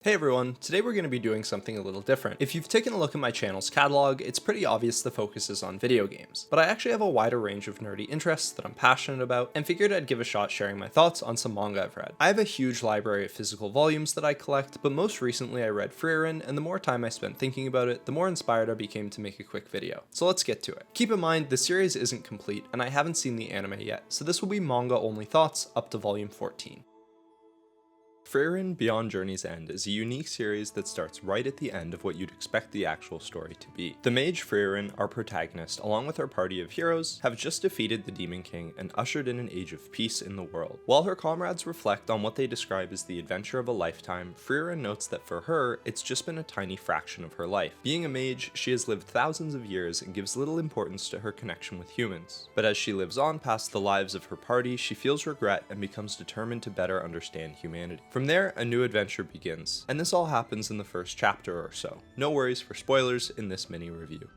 Hey everyone, today we're going to be doing something a little different. If you've taken a look at my channel's catalog, it's pretty obvious the focus is on video games, but I actually have a wider range of nerdy interests that I'm passionate about, and figured I'd give a shot sharing my thoughts on some manga I've read. I have a huge library of physical volumes that I collect, but most recently I read Frieren, and the more time I spent thinking about it, the more inspired I became to make a quick video. So let's get to it. Keep in mind, the series isn't complete, and I haven't seen the anime yet, so this will be manga only thoughts up to volume 14. Frieren Beyond Journey's End is a unique series that starts right at the end of what you'd expect the actual story to be. The mage Frieren, our protagonist, along with her party of heroes, have just defeated the Demon King and ushered in an age of peace in the world. While her comrades reflect on what they describe as the adventure of a lifetime, Frieren notes that for her, it's just been a tiny fraction of her life. Being a mage, she has lived thousands of years and gives little importance to her connection with humans. But as she lives on past the lives of her party, she feels regret and becomes determined to better understand humanity. From there, a new adventure begins, and this all happens in the first chapter or so. No worries for spoilers in this mini review.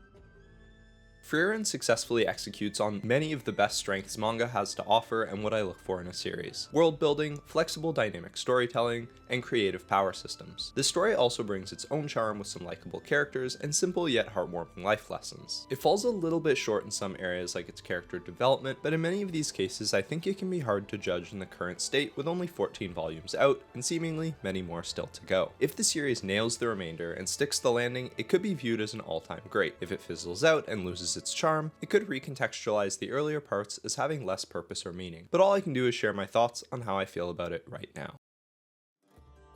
Frieren successfully executes on many of the best strengths manga has to offer and what I look for in a series: world building, flexible dynamic storytelling, and creative power systems. This story also brings its own charm with some likable characters and simple yet heartwarming life lessons. It falls a little bit short in some areas like its character development, but in many of these cases I think it can be hard to judge in the current state with only 14 volumes out and seemingly many more still to go. If the series nails the remainder and sticks the landing, it could be viewed as an all-time great. If it fizzles out and loses its charm, it could recontextualize the earlier parts as having less purpose or meaning. But all I can do is share my thoughts on how I feel about it right now.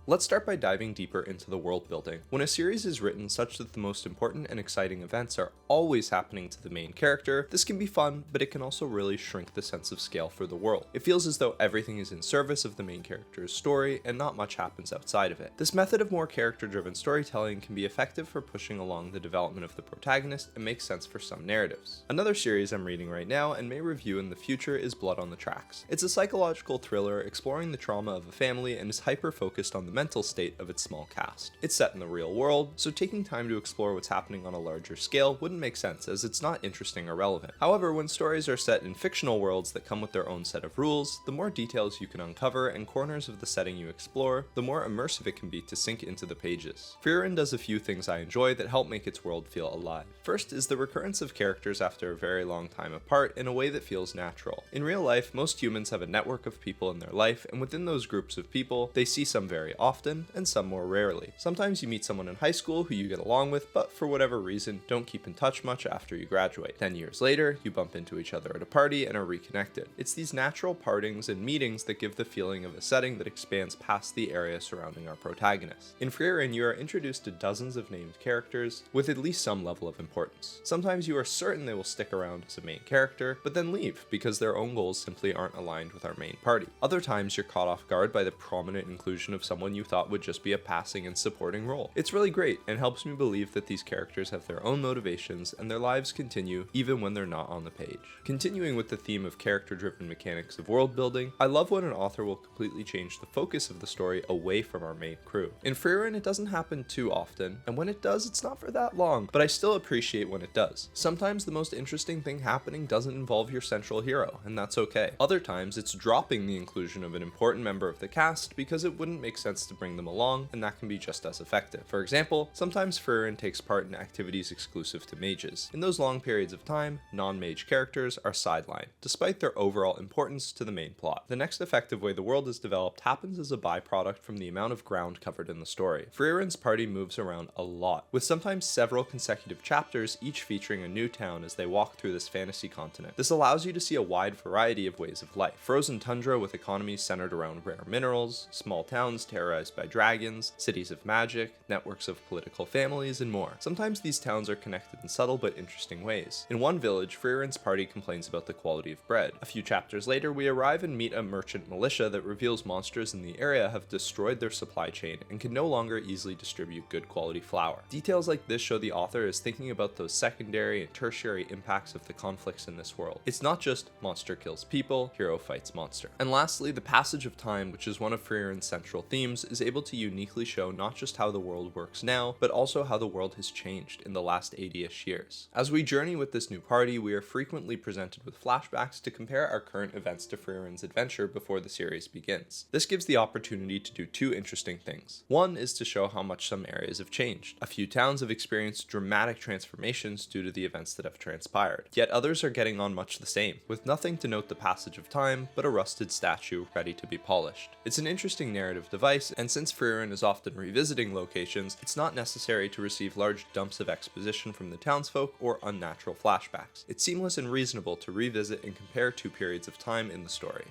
Let's start by diving deeper into the world building. When a series is written such that the most important and exciting events are always happening to the main character, this can be fun, but it can also really shrink the sense of scale for the world. It feels as though everything is in service of the main character's story and not much happens outside of it. This method of more character-driven storytelling can be effective for pushing along the development of the protagonist and makes sense for some narratives. Another series I'm reading right now and may review in the future is Blood on the Tracks. It's a psychological thriller exploring the trauma of a family and is hyper-focused on the mental state of its small cast. It's set in the real world, so taking time to explore what's happening on a larger scale wouldn't make sense as it's not interesting or relevant. However, when stories are set in fictional worlds that come with their own set of rules, the more details you can uncover and corners of the setting you explore, the more immersive it can be to sink into the pages. Frieren does a few things I enjoy that help make its world feel alive. First is the recurrence of characters after a very long time apart in a way that feels natural. In real life, most humans have a network of people in their life, and within those groups of people, they see some very often and some more rarely. Sometimes you meet someone in high school who you get along with, but for whatever reason don't keep in touch much after you graduate. 10 years later, you bump into each other at a party and are reconnected. It's these natural partings and meetings that give the feeling of a setting that expands past the area surrounding our protagonist. In Frieren, you are introduced to dozens of named characters with at least some level of importance. Sometimes you are certain they will stick around as a main character, but then leave because their own goals simply aren't aligned with our main party. Other times you're caught off guard by the prominent inclusion of someone you thought would just be a passing and supporting role. It's really great and helps me believe that these characters have their own motivations and their lives continue even when they're not on the page. Continuing with the theme of character-driven mechanics of world building, I love when an author will completely change the focus of the story away from our main crew. In Frieren, it doesn't happen too often, and when it does, it's not for that long, but I still appreciate when it does. Sometimes the most interesting thing happening doesn't involve your central hero, and that's okay. Other times, it's dropping the inclusion of an important member of the cast because it wouldn't make sense to bring them along, and that can be just as effective. For example, sometimes Frieren takes part in activities exclusive to mages. In those long periods of time, non-mage characters are sidelined, despite their overall importance to the main plot. The next effective way the world is developed happens as a byproduct from the amount of ground covered in the story. Frieren's party moves around a lot, with sometimes several consecutive chapters, each featuring a new town as they walk through this fantasy continent. This allows you to see a wide variety of ways of life. Frozen tundra with economies centered around rare minerals, small towns terrorized by dragons, cities of magic, networks of political families, and more. Sometimes these towns are connected in subtle but interesting ways. In one village, Frieren's party complains about the quality of bread. A few chapters later, we arrive and meet a merchant militia that reveals monsters in the area have destroyed their supply chain and can no longer easily distribute good quality flour. Details like this show the author is thinking about those secondary and tertiary impacts of the conflicts in this world. It's not just monster kills people, hero fights monster. And lastly, the passage of time, which is one of Frieren's central themes, games is able to uniquely show not just how the world works now, but also how the world has changed in the last 80-ish years. As we journey with this new party, we are frequently presented with flashbacks to compare our current events to Frieren's adventure before the series begins. This gives the opportunity to do two interesting things. One is to show how much some areas have changed. A few towns have experienced dramatic transformations due to the events that have transpired, yet others are getting on much the same, with nothing to note the passage of time but a rusted statue ready to be polished. It's an interesting narrative device, and since Frieren is often revisiting locations, it's not necessary to receive large dumps of exposition from the townsfolk or unnatural flashbacks. It's seamless and reasonable to revisit and compare two periods of time in the story.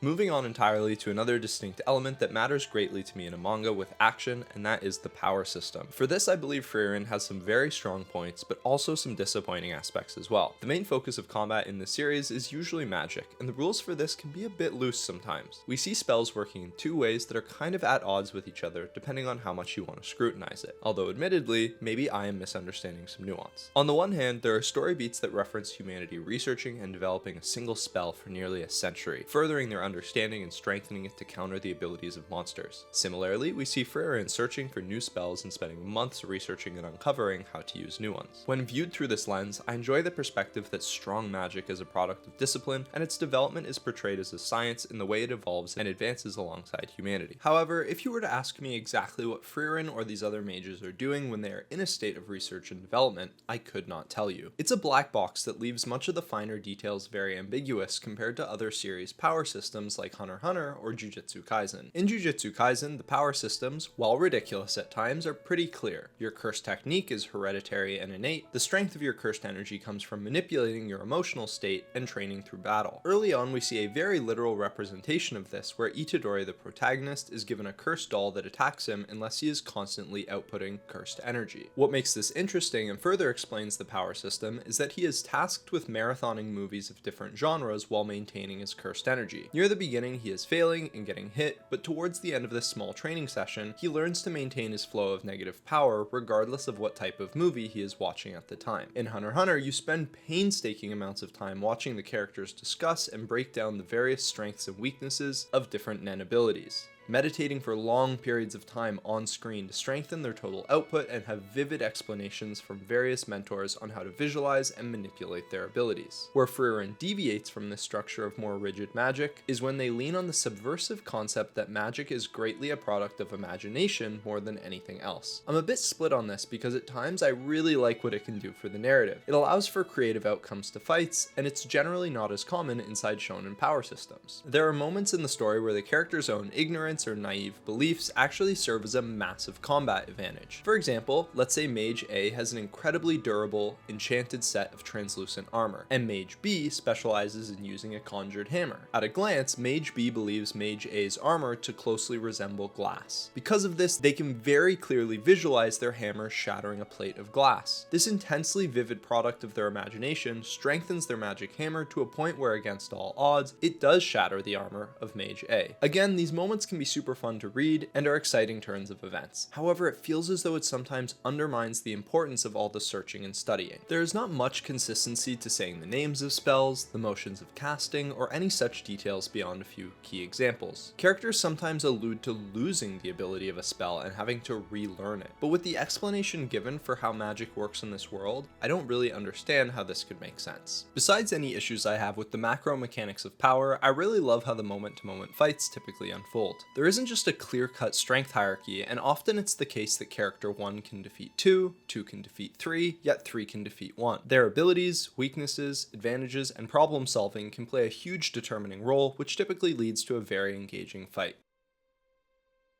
Moving on entirely to another distinct element that matters greatly to me in a manga with action, and that is the power system. For this, I believe Frieren has some very strong points, but also some disappointing aspects as well. The main focus of combat in this series is usually magic, and the rules for this can be a bit loose sometimes. We see spells working in two ways that are kind of at odds with each other depending on how much you want to scrutinize it, although admittedly, maybe I am misunderstanding some nuance. On the one hand, there are story beats that reference humanity researching and developing a single spell for nearly a century, furthering their understanding and strengthening it to counter the abilities of monsters. Similarly, we see Frieren searching for new spells and spending months researching and uncovering how to use new ones. When viewed through this lens, I enjoy the perspective that strong magic is a product of discipline, and its development is portrayed as a science in the way it evolves and advances alongside humanity. However, if you were to ask me exactly what Frieren or these other mages are doing when they are in a state of research and development, I could not tell you. It's a black box that leaves much of the finer details very ambiguous compared to other series power systems like Hunter x Hunter or Jujutsu Kaisen. In Jujutsu Kaisen, the power systems, while ridiculous at times, are pretty clear. Your curse technique is hereditary and innate. The strength of your cursed energy comes from manipulating your emotional state and training through battle. Early on, we see a very literal representation of this, where Itadori, the protagonist, is given a cursed doll that attacks him unless he is constantly outputting cursed energy. What makes this interesting and further explains the power system is that he is tasked with marathoning movies of different genres while maintaining his cursed energy. Near the beginning, he is failing and getting hit, but towards the end of this small training session, he learns to maintain his flow of negative power regardless of what type of movie he is watching at the time. In Hunter x Hunter, you spend painstaking amounts of time watching the characters discuss and break down the various strengths and weaknesses of different nen abilities, meditating for long periods of time on screen to strengthen their total output and have vivid explanations from various mentors on how to visualize and manipulate their abilities. Where Frieren deviates from this structure of more rigid magic is when they lean on the subversive concept that magic is greatly a product of imagination more than anything else. I'm a bit split on this because at times I really like what it can do for the narrative. It allows for creative outcomes to fights, and it's generally not as common inside shonen power systems. There are moments in the story where the character's own ignorance or naive beliefs actually serve as a massive combat advantage. For example, let's say Mage A has an incredibly durable, enchanted set of translucent armor, and Mage B specializes in using a conjured hammer. At a glance, Mage B believes Mage A's armor to closely resemble glass. Because of this, they can very clearly visualize their hammer shattering a plate of glass. This intensely vivid product of their imagination strengthens their magic hammer to a point where, against all odds, it does shatter the armor of Mage A. Again, these moments can be super fun to read and are exciting turns of events. However, it feels as though it sometimes undermines the importance of all the searching and studying. There is not much consistency to saying the names of spells, the motions of casting, or any such details beyond a few key examples. Characters sometimes allude to losing the ability of a spell and having to relearn it, but with the explanation given for how magic works in this world, I don't really understand how this could make sense. Besides any issues I have with the macro mechanics of power, I really love how the moment-to-moment fights typically unfold. There isn't just a clear-cut strength hierarchy, and often it's the case that character 1 can defeat 2, 2 can defeat 3, yet 3 can defeat 1. Their abilities, weaknesses, advantages, and problem solving can play a huge determining role, which typically leads to a very engaging fight.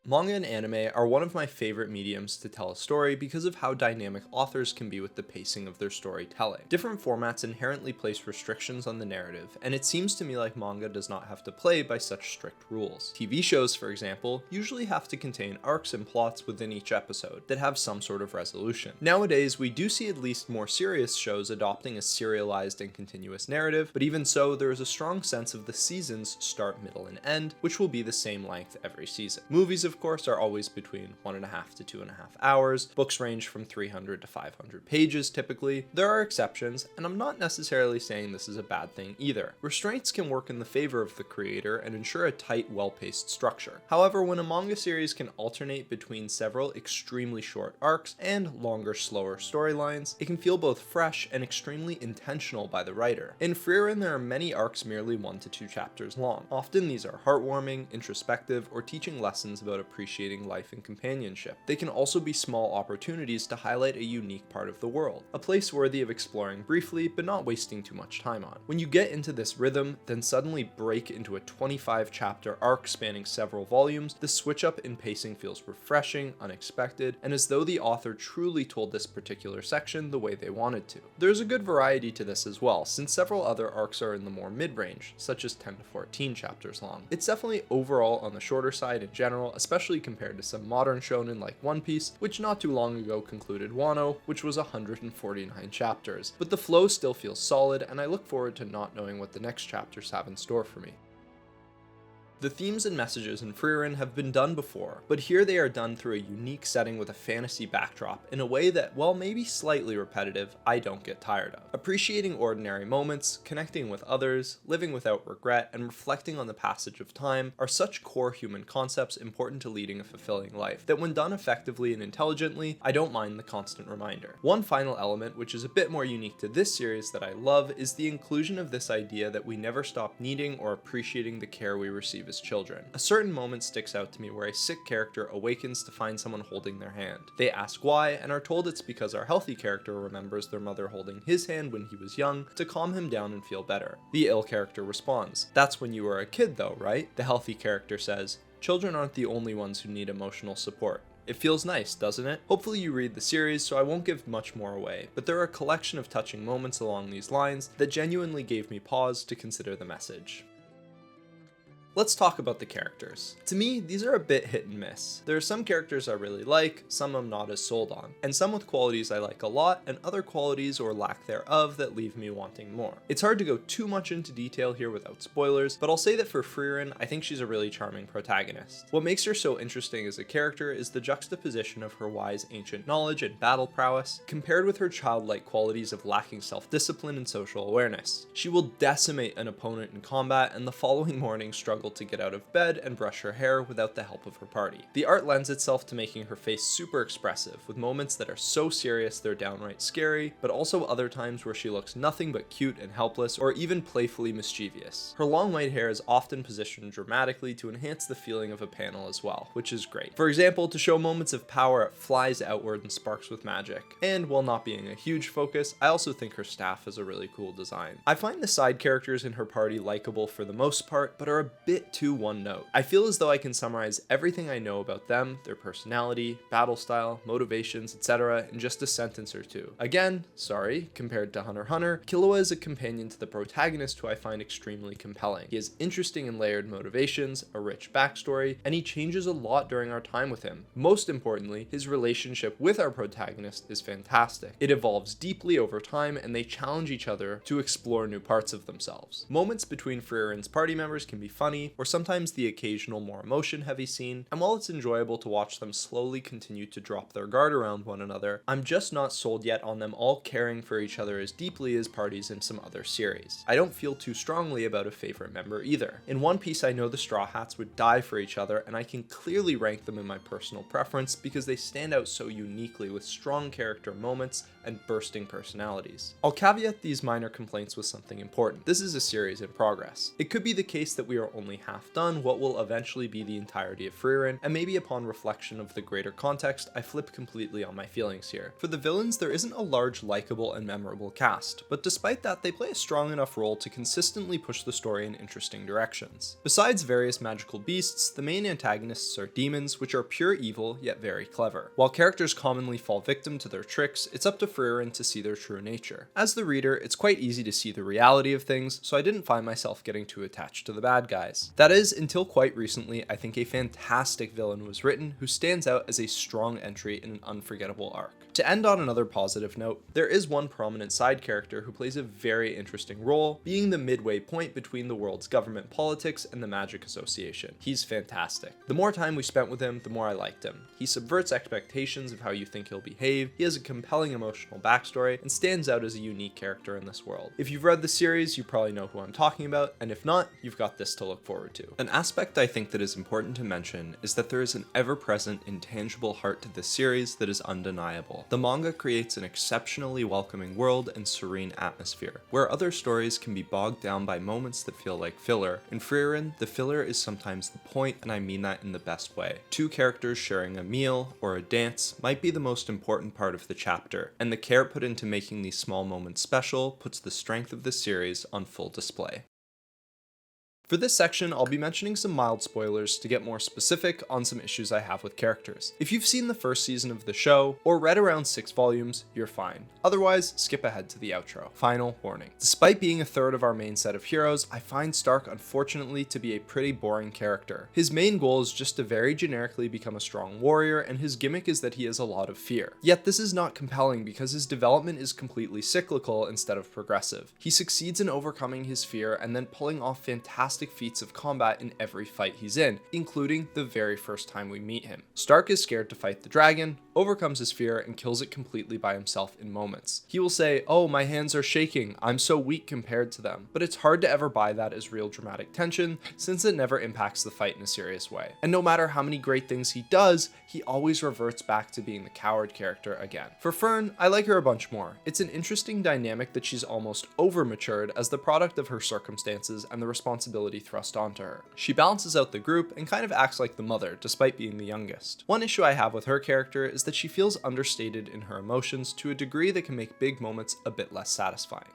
Manga and anime are one of my favorite mediums to tell a story because of how dynamic authors can be with the pacing of their storytelling. Different formats inherently place restrictions on the narrative, and it seems to me like manga does not have to play by such strict rules. TV shows, for example, usually have to contain arcs and plots within each episode that have some sort of resolution. Nowadays, we do see at least more serious shows adopting a serialized and continuous narrative, but even so, there is a strong sense of the seasons start, middle, and end, which will be the same length every season. Movies, of of course, are always between 1.5 to 2.5 hours. Books range from 300 to 500 pages typically. There are exceptions, and I'm not necessarily saying this is a bad thing either. Restraints can work in the favor of the creator and ensure a tight, well-paced structure. However, when a manga series can alternate between several extremely short arcs and longer, slower storylines, it can feel both fresh and extremely intentional by the writer. In Frieren, there are many arcs merely 1 to 2 chapters long. Often these are heartwarming, introspective, or teaching lessons about appreciating life and companionship. They can also be small opportunities to highlight a unique part of the world, a place worthy of exploring briefly but not wasting too much time on. When you get into this rhythm, then suddenly break into a 25 chapter arc spanning several volumes, the switch up in pacing feels refreshing, unexpected, and as though the author truly told this particular section the way they wanted to. There's a good variety to this as well, since several other arcs are in the more mid-range, such as 10 to 14 chapters long. It's definitely overall on the shorter side in general, especially compared to some modern shonen like One Piece, which not too long ago concluded Wano, which was 149 chapters. But the flow still feels solid, and I look forward to not knowing what the next chapters have in store for me. The themes and messages in Frieren have been done before, but here they are done through a unique setting with a fantasy backdrop in a way that, while maybe slightly repetitive, I don't get tired of. Appreciating ordinary moments, connecting with others, living without regret, and reflecting on the passage of time are such core human concepts important to leading a fulfilling life that when done effectively and intelligently, I don't mind the constant reminder. One final element, which is a bit more unique to this series that I love, is the inclusion of this idea that we never stop needing or appreciating the care we receive as children. A certain moment sticks out to me where a sick character awakens to find someone holding their hand. They ask why and are told it's because our healthy character remembers their mother holding his hand when he was young to calm him down and feel better. The ill character responds, "That's when you were a kid though, right?" The healthy character says, "Children aren't the only ones who need emotional support." It feels nice, doesn't it? Hopefully you read the series, so I won't give much more away, but there are a collection of touching moments along these lines that genuinely gave me pause to consider the message. Let's talk about the characters. To me, these are a bit hit and miss. There are some characters I really like, some I'm not as sold on, and some with qualities I like a lot, and other qualities or lack thereof that leave me wanting more. It's hard to go too much into detail here without spoilers, but I'll say that for Frieren, I think she's a really charming protagonist. What makes her so interesting as a character is the juxtaposition of her wise ancient knowledge and battle prowess, compared with her childlike qualities of lacking self-discipline and social awareness. She will decimate an opponent in combat, and the following morning struggle to get out of bed and brush her hair without the help of her party. The art lends itself to making her face super expressive, with moments that are so serious they're downright scary, but also other times where she looks nothing but cute and helpless, or even playfully mischievous. Her long white hair is often positioned dramatically to enhance the feeling of a panel as well, which is great. For example, to show moments of power, it flies outward and sparks with magic. And while not being a huge focus, I also think her staff is a really cool design. I find the side characters in her party likable for the most part, but are a bit too one note. I feel as though I can summarize everything I know about them, their personality, battle style, motivations, etc. in just a sentence or two. Again, sorry, compared to Hunter x Hunter, Killua is a companion to the protagonist who I find extremely compelling. He has interesting and layered motivations, a rich backstory, and he changes a lot during our time with him. Most importantly, his relationship with our protagonist is fantastic. It evolves deeply over time, and they challenge each other to explore new parts of themselves. Moments between Frieren's party members can be funny, or sometimes the occasional more emotion-heavy scene, and while it's enjoyable to watch them slowly continue to drop their guard around one another, I'm just not sold yet on them all caring for each other as deeply as parties in some other series. I don't feel too strongly about a favorite member either. In One Piece, I know the Straw Hats would die for each other, and I can clearly rank them in my personal preference because they stand out so uniquely with strong character moments and bursting personalities. I'll caveat these minor complaints with something important. This is a series in progress. It could be the case that we are only half done what will eventually be the entirety of Frieren, and maybe upon reflection of the greater context, I flip completely on my feelings here. For the villains, there isn't a large, likable, and memorable cast, but despite that, they play a strong enough role to consistently push the story in interesting directions. Besides various magical beasts, the main antagonists are demons, which are pure evil, yet very clever. While characters commonly fall victim to their tricks, it's up to Frieren to see their true nature. As the reader, it's quite easy to see the reality of things, so I didn't find myself getting too attached to the bad guys. is. That is, until quite recently, I think a fantastic villain was written who stands out as a strong entry in an unforgettable arc. To end on another positive note, there is one prominent side character who plays a very interesting role, being the midway point between the world's government politics and the Magic Association. He's fantastic. The more time we spent with him, the more I liked him. He subverts expectations of how you think he'll behave, he has a compelling emotional backstory, and stands out as a unique character in this world. If you've read the series, you probably know who I'm talking about, and if not, you've got this to look forward to. An aspect I think that is important to mention is that there is an ever-present, intangible heart to this series that is undeniable. The manga creates an exceptionally welcoming world and serene atmosphere, where other stories can be bogged down by moments that feel like filler. In Frieren, the filler is sometimes the point, and I mean that in the best way. Two characters sharing a meal or a dance might be the most important part of the chapter, and the care put into making these small moments special puts the strength of the series on full display. For this section, I'll be mentioning some mild spoilers to get more specific on some issues I have with characters. If you've seen the first season of the show, or read around 6 volumes, you're fine. Otherwise, skip ahead to the outro. Final warning. Despite being a third of our main set of heroes, I find Stark unfortunately to be a pretty boring character. His main goal is just to very generically become a strong warrior, and his gimmick is that he has a lot of fear. Yet this is not compelling because his development is completely cyclical instead of progressive. He succeeds in overcoming his fear and then pulling off fantastic feats of combat in every fight he's in, including the very first time we meet him. Stark is scared to fight the dragon, overcomes his fear, and kills it completely by himself in moments. He will say, "Oh, my hands are shaking, I'm so weak compared to them," but it's hard to ever buy that as real dramatic tension, since it never impacts the fight in a serious way. And no matter how many great things he does, he always reverts back to being the coward character again. For Fern, I like her a bunch more. It's an interesting dynamic that she's almost over-matured as the product of her circumstances and the responsibility thrust onto her. She balances out the group and kind of acts like the mother, despite being the youngest. One issue I have with her character is that she feels understated in her emotions to a degree that can make big moments a bit less satisfying.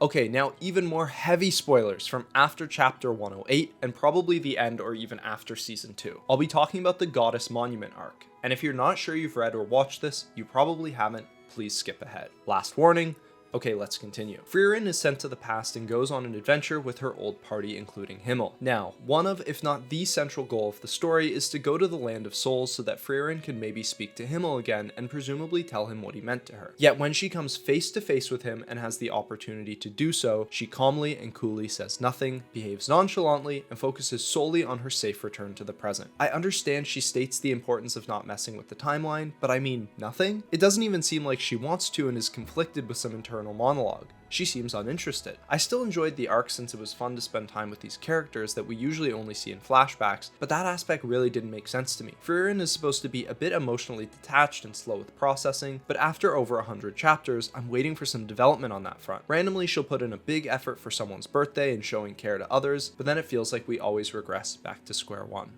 Okay, now even more heavy spoilers from after chapter 108 and probably the end or even after season 2. I'll be talking about the Goddess Monument arc, and if you're not sure you've read or watched this, you probably haven't, please skip ahead. Last warning. Okay, let's continue. Frieren is sent to the past and goes on an adventure with her old party, including Himmel. Now, one of, if not the central goal of the story is to go to the Land of Souls so that Frieren can maybe speak to Himmel again and presumably tell him what he meant to her. Yet when she comes face to face with him and has the opportunity to do so, she calmly and coolly says nothing, behaves nonchalantly, and focuses solely on her safe return to the present. I understand she states the importance of not messing with the timeline, but I mean, nothing? It doesn't even seem like she wants to and is conflicted with some internal monologue. She seems uninterested. I still enjoyed the arc since it was fun to spend time with these characters that we usually only see in flashbacks, but that aspect really didn't make sense to me. Frieren is supposed to be a bit emotionally detached and slow with processing, but after over 100 chapters, I'm waiting for some development on that front. Randomly, she'll put in a big effort for someone's birthday and showing care to others, but then it feels like we always regress back to square one.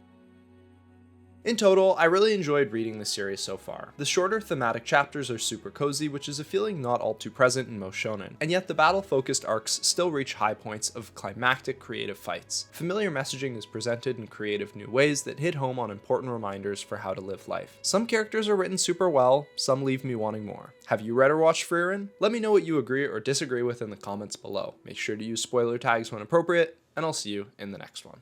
In total, I really enjoyed reading the series so far. The shorter thematic chapters are super cozy, which is a feeling not all too present in most shonen, and yet the battle-focused arcs still reach high points of climactic creative fights. Familiar messaging is presented in creative new ways that hit home on important reminders for how to live life. Some characters are written super well, some leave me wanting more. Have you read or watched Frieren? Let me know what you agree or disagree with in the comments below. Make sure to use spoiler tags when appropriate, and I'll see you in the next one.